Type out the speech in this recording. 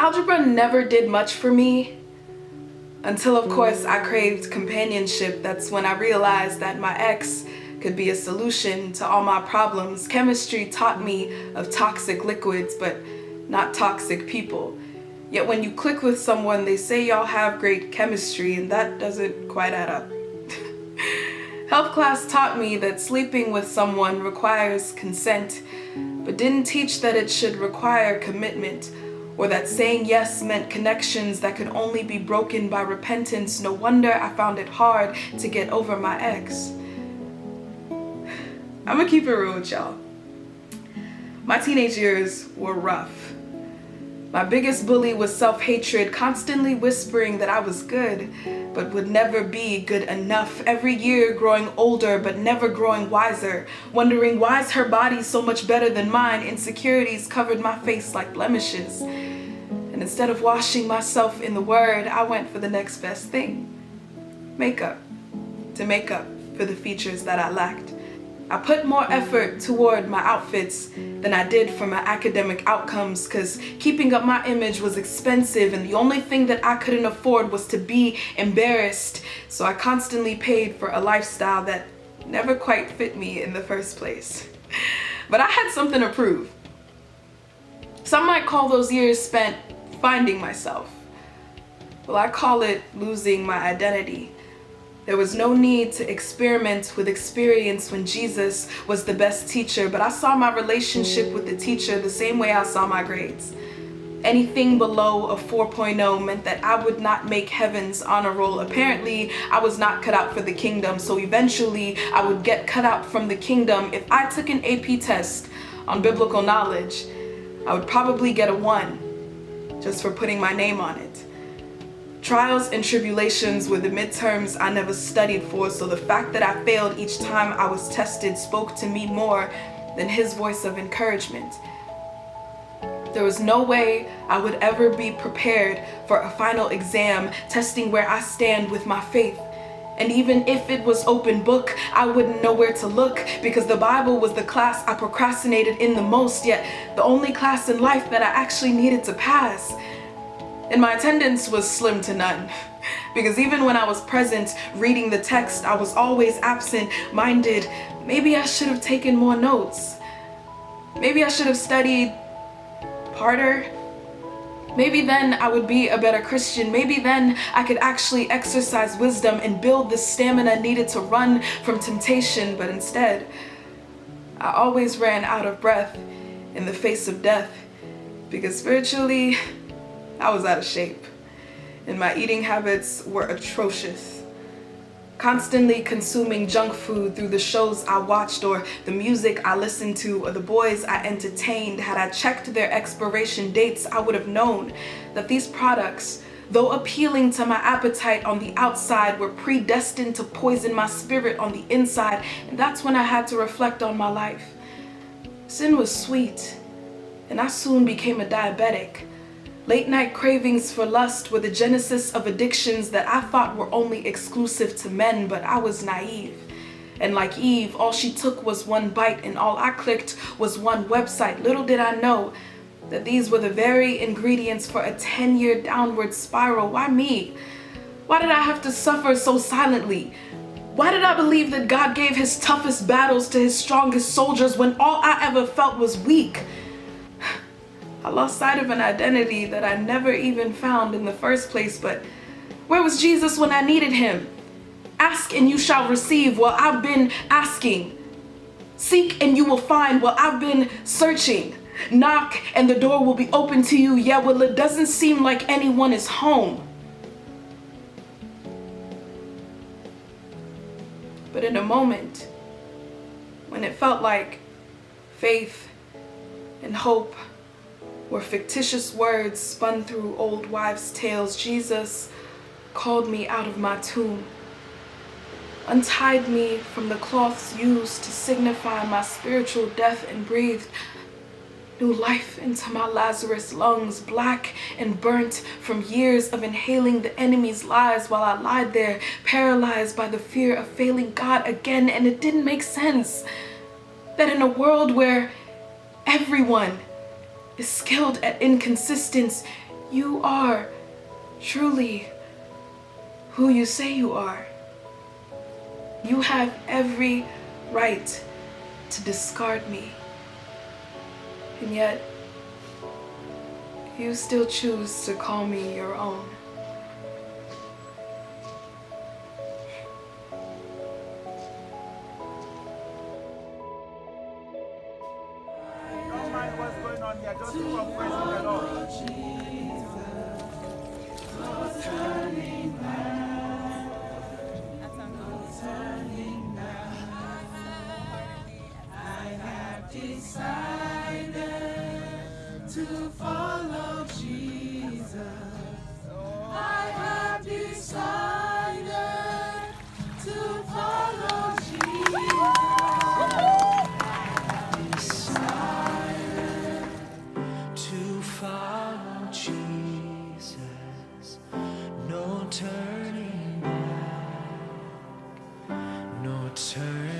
Algebra never did much for me until, of course, I craved companionship. That's when I realized that my ex could be a solution to all my problems. Chemistry taught me of toxic liquids, but not toxic people. Yet when you click with someone, they say y'all have great chemistry, and that doesn't quite add up. Health class taught me that sleeping with someone requires consent, but didn't teach that it should require commitment, or that saying yes meant connections that could only be broken by repentance. No wonder I found it hard to get over my ex. I'm gonna keep it real with y'all. My teenage years were rough. My biggest bully was self-hatred, constantly whispering that I was good, but would never be good enough. Every year growing older, but never growing wiser. Wondering, why is her body so much better than mine? Insecurities covered my face like blemishes. And instead of washing myself in the word, I went for the next best thing. Makeup. To make up for the features that I lacked. I put more effort toward my outfits than I did for my academic outcomes, because keeping up my image was expensive and the only thing that I couldn't afford was to be embarrassed. So I constantly paid for a lifestyle that never quite fit me in the first place. But I had something to prove. Some might call those years spent finding myself. Well, I call it losing my identity. There was no need to experiment with experience when Jesus was the best teacher, but I saw my relationship with the teacher the same way I saw my grades. Anything below a 4.0 meant that I would not make heaven's honor roll. Apparently, I was not cut out for the kingdom, so eventually I would get cut out from the kingdom. If I took an AP test on biblical knowledge, I would probably get a 1 just for putting my name on it. Trials and tribulations were the midterms I never studied for, so the fact that I failed each time I was tested spoke to me more than his voice of encouragement. There was no way I would ever be prepared for a final exam testing where I stand with my faith. And even if it was open book, I wouldn't know where to look, because the Bible was the class I procrastinated in the most, yet the only class in life that I actually needed to pass. And my attendance was slim to none, because even when I was present reading the text, I was always absent-minded. Maybe I should have taken more notes. Maybe I should have studied harder. Maybe then I would be a better Christian. Maybe then I could actually exercise wisdom and build the stamina needed to run from temptation. But instead, I always ran out of breath in the face of death, because spiritually, I was out of shape, and my eating habits were atrocious. Constantly consuming junk food through the shows I watched, or the music I listened to, or the boys I entertained. Had I checked their expiration dates, I would have known that these products, though appealing to my appetite on the outside, were predestined to poison my spirit on the inside. And that's when I had to reflect on my life. Sin was sweet, and I soon became a diabetic. Late night cravings for lust were the genesis of addictions that I thought were only exclusive to men, but I was naive. And like Eve, all she took was one bite, and all I clicked was one website. Little did I know that these were the very ingredients for a 10-year downward spiral. Why me? Why did I have to suffer so silently? Why did I believe that God gave his toughest battles to his strongest soldiers when all I ever felt was weak? I lost sight of an identity that I never even found in the first place, but where was Jesus when I needed him? Ask and you shall receive. Well, I've been asking. Seek and you will find. Well, I've been searching. Knock and the door will be open to you. Yeah, well, it doesn't seem like anyone is home. But in a moment, when it felt like faith and hope were fictitious words spun through old wives' tales, Jesus called me out of my tomb, untied me from the cloths used to signify my spiritual death, and breathed new life into my Lazarus lungs, black and burnt from years of inhaling the enemy's lies, while I lied there, paralyzed by the fear of failing God again. And it didn't make sense that in a world where everyone is skilled at inconsistency, You are truly who you say you are. You have every right to discard me. And yet, you still choose to call me your own. Don't mind what's going on here. Just keep on praising the Lord. To follow Jesus, I have decided to follow Jesus. To follow Jesus, no turning back, no turning.